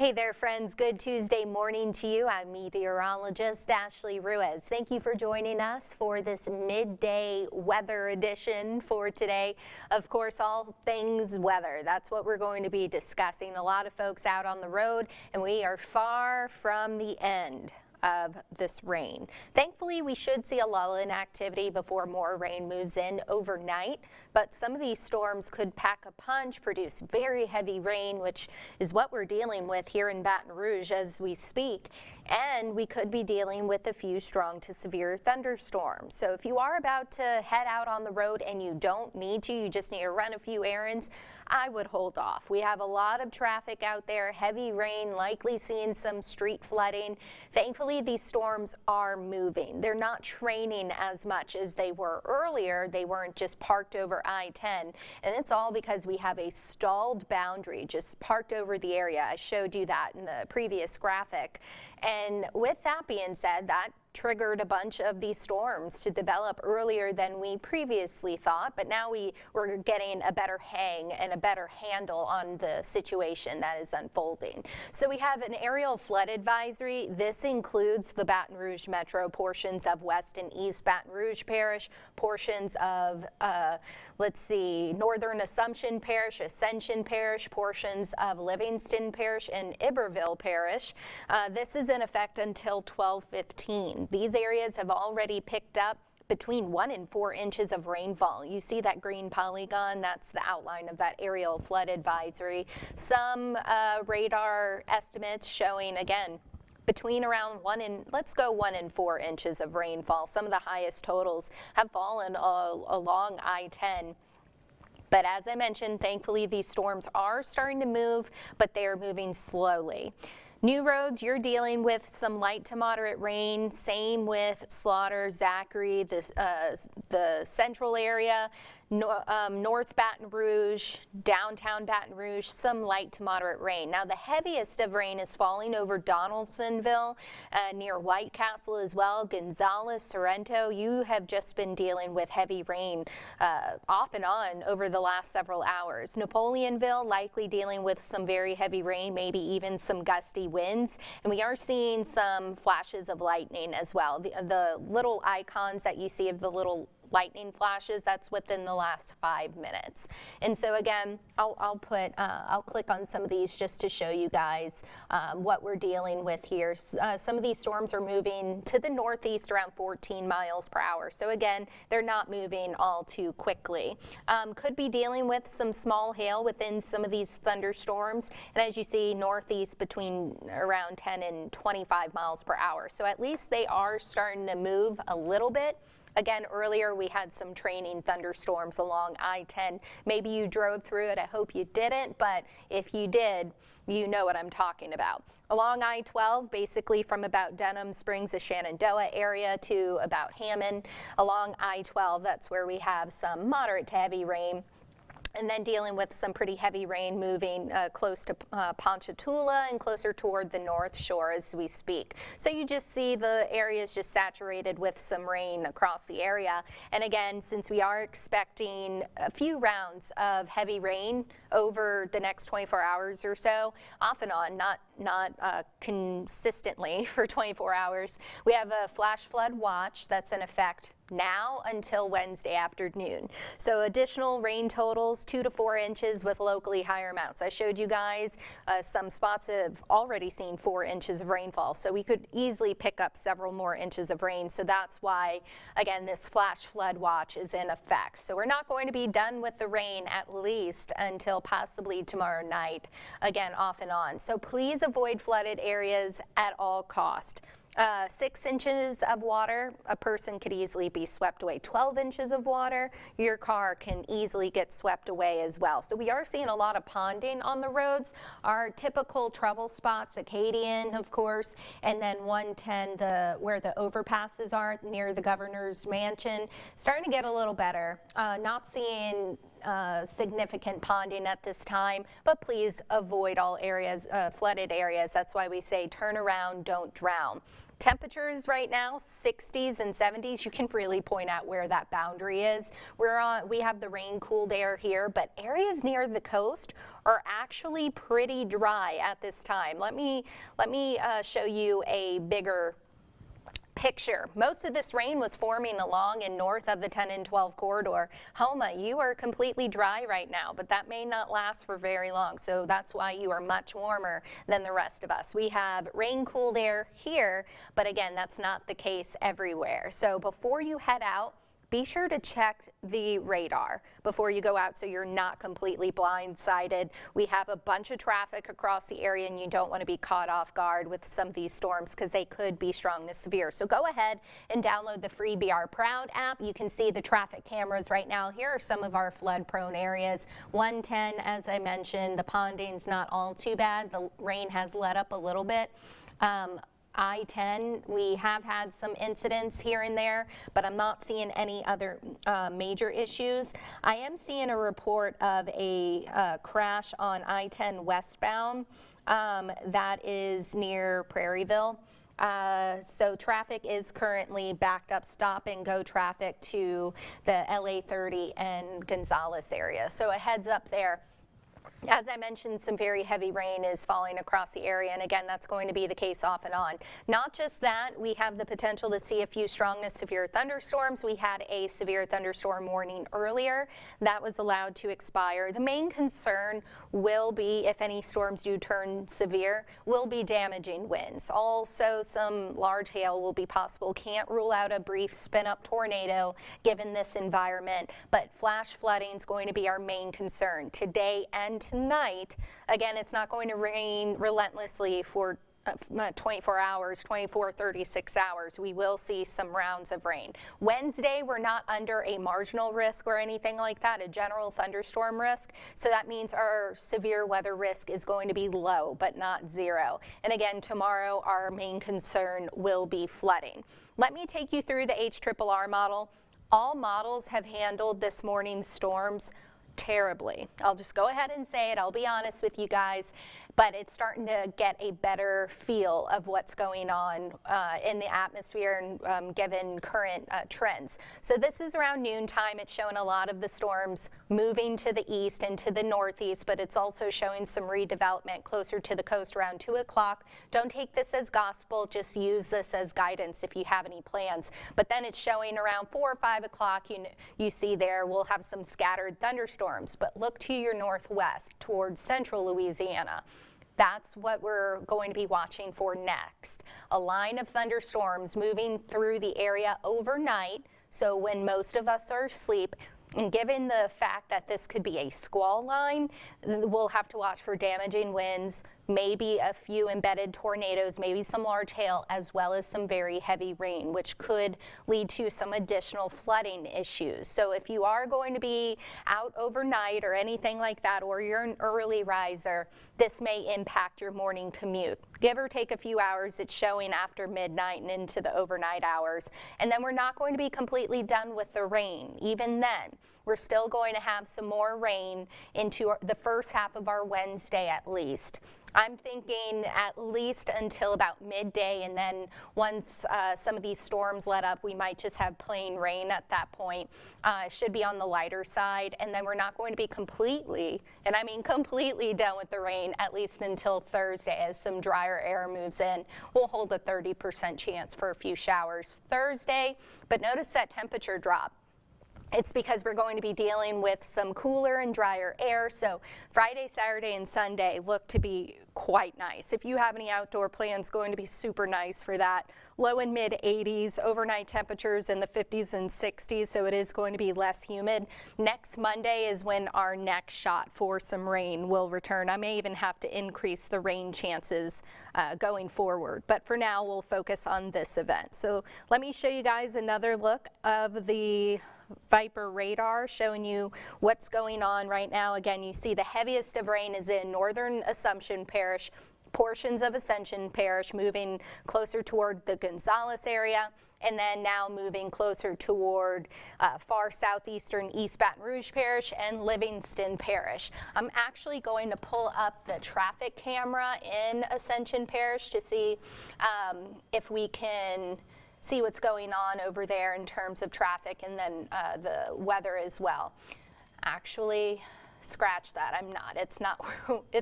Hey there, friends. Good Tuesday morning to you. I'm meteorologist Ashley Ruiz. Thank you for joining us for this midday weather edition for today. Of course, all things weather. That's what we're going to be discussing. A lot of folks out on the road, and we are far from the end of this rain. Thankfully, we should see a lull in activity before more rain moves in overnight, but some of these storms could pack a punch, produce very heavy rain, which is what we're dealing with here in Baton Rouge as we speak. And we could be dealing with a few strong to severe thunderstorms. So if you are about to head out on the road and you don't need to, you just need to run a few errands, I would hold off. We have a lot of traffic out there, heavy rain, likely seeing some street flooding. Thankfully, these storms are moving. They're not training as much as they were earlier. They weren't just parked over I-10, and it's all because we have a stalled boundary just parked over the area. I showed you that in the previous graphic. And with that being said, that triggered a bunch of these storms to develop earlier than we previously thought, but now we're getting a better hang and a better handle on the situation that is unfolding. So we have an aerial flood advisory. This includes the Baton Rouge metro, portions of West and East Baton Rouge Parish, portions of Northern Assumption Parish, Ascension Parish, portions of Livingston Parish, and Iberville Parish. This is in effect until 12:15. These areas have already picked up between 1 and 4 inches of rainfall. You see that green polygon? That's the outline of that aerial flood advisory. Some radar estimates showing, again, between around 1 and 4 inches of rainfall. Some of the highest totals have fallen along I-10. But as I mentioned, thankfully these storms are starting to move, but they are moving slowly. New roads, you're dealing with some light to moderate rain. Same with Slaughter, Zachary, the central area. North Baton Rouge, downtown Baton Rouge, some light to moderate rain. Now the heaviest of rain is falling over Donaldsonville, near White Castle as well. Gonzales, Sorrento, you have just been dealing with heavy rain off and on over the last several hours. Napoleonville likely dealing with some very heavy rain, maybe even some gusty winds. And we are seeing some flashes of lightning as well. The little icons that you see of the little lightning flashes, that's within the last 5 minutes. And so again, I'll click on some of these just to show you guys what we're dealing with here. Some of these storms are moving to the northeast around 14 miles per hour. So again, they're not moving all too quickly. Could be dealing with some small hail within some of these thunderstorms. And as you see, northeast between around 10 and 25 miles per hour. So at least they are starting to move a little bit. Again, earlier we had some training thunderstorms along I-10. Maybe you drove through it. I hope you didn't, but if you did, you know what I'm talking about. Along I-12, basically from about Denham Springs, the Shenandoah area to about Hammond. Along I-12, that's where we have some moderate to heavy rain. And then dealing with some pretty heavy rain moving close to Ponchatoula and closer toward the North Shore as we speak. So you just see the area is just saturated with some rain across the area. And again, since we are expecting a few rounds of heavy rain over the next 24 hours or so, off and on, not consistently for 24 hours, we have a flash flood watch that's in effect now until Wednesday afternoon. So additional rain totals 2 to 4 inches with locally higher amounts. I showed you guys some spots have already seen 4 inches of rainfall, so we could easily pick up several more inches of rain. So that's why, again, this flash flood watch is in effect. So we're not going to be done with the rain at least until possibly tomorrow night, again off and on. So please avoid flooded areas at all cost. 6 inches of water, a person could easily be swept away. 12 inches of water, your car can easily get swept away as well. So we are seeing a lot of ponding on the roads. Our typical trouble spots, Acadian, of course, and then 110, where the overpasses are near the governor's mansion, starting to get a little better. Not seeing significant ponding at this time, but please avoid all areas, flooded areas. That's why we say turn around, don't drown. Temperatures right now, 60s and 70s. You can really point out where that boundary is. We have the rain cooled air here, but areas near the coast are actually pretty dry at this time. Let me show you a bigger picture. Most of this rain was forming along and north of the 10 and 12 corridor. Homa, you are completely dry right now, but that may not last for very long, so that's why you are much warmer than the rest of us. We have rain-cooled air here, but again, that's not the case everywhere. So before you head out, be sure to check the radar before you go out so you're not completely blindsided. We have a bunch of traffic across the area and you don't want to be caught off guard with some of these storms because they could be strong to severe. So go ahead and download the free BR Proud app. You can see the traffic cameras right now. Here are some of our flood prone areas. 110, as I mentioned, the ponding's not all too bad. The rain has let up a little bit. I-10, we have had some incidents here and there, but I'm not seeing any other major issues. I am seeing a report of a crash on I-10 westbound that is near Prairieville. So traffic is currently backed up, stop and go traffic to the LA 30 and Gonzales area. So a heads up there. As I mentioned, some very heavy rain is falling across the area, and again, that's going to be the case off and on. Not just that, we have the potential to see a few strong to severe thunderstorms. We had a severe thunderstorm warning earlier that was allowed to expire. The main concern will be, if any storms do turn severe, will be damaging winds. Also, some large hail will be possible. Can't rule out a brief spin-up tornado given this environment, but flash flooding is going to be our main concern today and tonight. Again, it's not going to rain relentlessly for 24 hours, 24, 36 hours. We will see some rounds of rain. Wednesday, we're not under a marginal risk or anything like that, a general thunderstorm risk. So that means our severe weather risk is going to be low, but not zero. And again, tomorrow, our main concern will be flooding. Let me take you through the HRRR model. All models have handled this morning's storms terribly. I'll just go ahead and say it. I'll be honest with you guys, but it's starting to get a better feel of what's going on in the atmosphere and given current trends. So this is around noontime. It's showing a lot of the storms moving to the east and to the northeast, but it's also showing some redevelopment closer to the coast around 2 o'clock. Don't take this as gospel. Just use this as guidance if you have any plans. But then it's showing around 4 or 5 o'clock. You see there we'll have some scattered thunderstorms, but look to your northwest towards central Louisiana. That's what we're going to be watching for next. A line of thunderstorms moving through the area overnight, so when most of us are asleep. And given the fact that this could be a squall line, we'll have to watch for damaging winds, maybe a few embedded tornadoes, maybe some large hail, as well as some very heavy rain, which could lead to some additional flooding issues. So if you are going to be out overnight or anything like that, or you're an early riser, this may impact your morning commute. Give or take a few hours, it's showing after midnight and into the overnight hours. And then we're not going to be completely done with the rain. Even then, we're still going to have some more rain into the first half of our Wednesday at least. I'm thinking at least until about midday, and then once some of these storms let up, we might just have plain rain at that point. It should be on the lighter side, and then we're not going to be completely, and I mean completely done with the rain, at least until Thursday as some drier air moves in. We'll hold a 30% chance for a few showers Thursday, but notice that temperature drop. It's because we're going to be dealing with some cooler and drier air, so Friday, Saturday, and Sunday look to be quite nice. If you have any outdoor plans, going to be super nice for that. Low and mid 80s, overnight temperatures in the 50s and 60s, so it is going to be less humid. Next Monday is when our next shot for some rain will return. I may even have to increase the rain chances going forward, but for now we'll focus on this event. So let me show you guys another look of the VIPIR radar, showing you what's going on right now. Again, you see the heaviest of rain is in northern Assumption Parish, portions of Ascension Parish, moving closer toward the Gonzales area, and then now moving closer toward far southeastern East Baton Rouge Parish and Livingston Parish. I'm actually going to pull up the traffic camera in Ascension Parish to see if we can see what's going on over there in terms of traffic, and then the weather as well. Actually, scratch that. I'm not. It's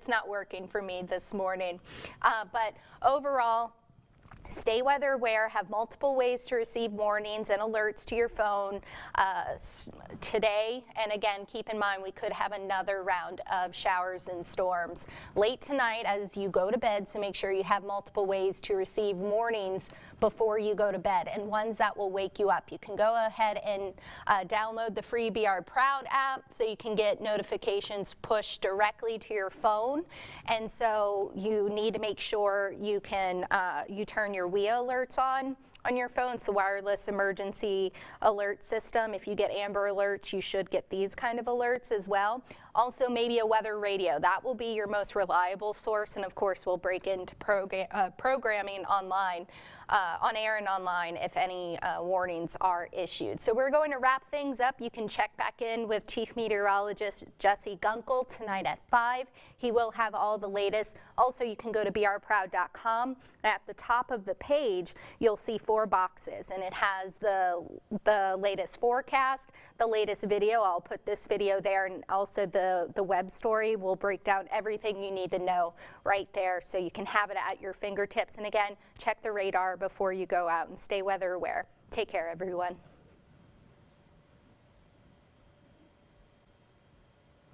not working for me this morning. But overall, stay weather aware, have multiple ways to receive warnings and alerts to your phone today. And again, keep in mind we could have another round of showers and storms late tonight as you go to bed, so make sure you have multiple ways to receive warnings before you go to bed, and ones that will wake you up. You can go ahead and download the free Be Our Proud app so you can get notifications pushed directly to your phone. And so you need to make sure you can you turn your WIA alerts on your phone. It's the wireless emergency alert system. If you get Amber alerts, you should get these kind of alerts as well. Also, maybe a weather radio. That will be your most reliable source, and of course we'll break into programming online, on air and online if any warnings are issued. So we're going to wrap things up. You can check back in with Chief Meteorologist Jesse Gunkel tonight at 5. He will have all the latest. Also, you can go to beourproud.com. At the top of the page, you'll see 4 boxes, and it has the latest forecast, the latest video. I'll put this video there, and also the web story will break down everything you need to know right there, so you can have it at your fingertips. And again, check the radar before you go out and stay weather aware. Take care, everyone.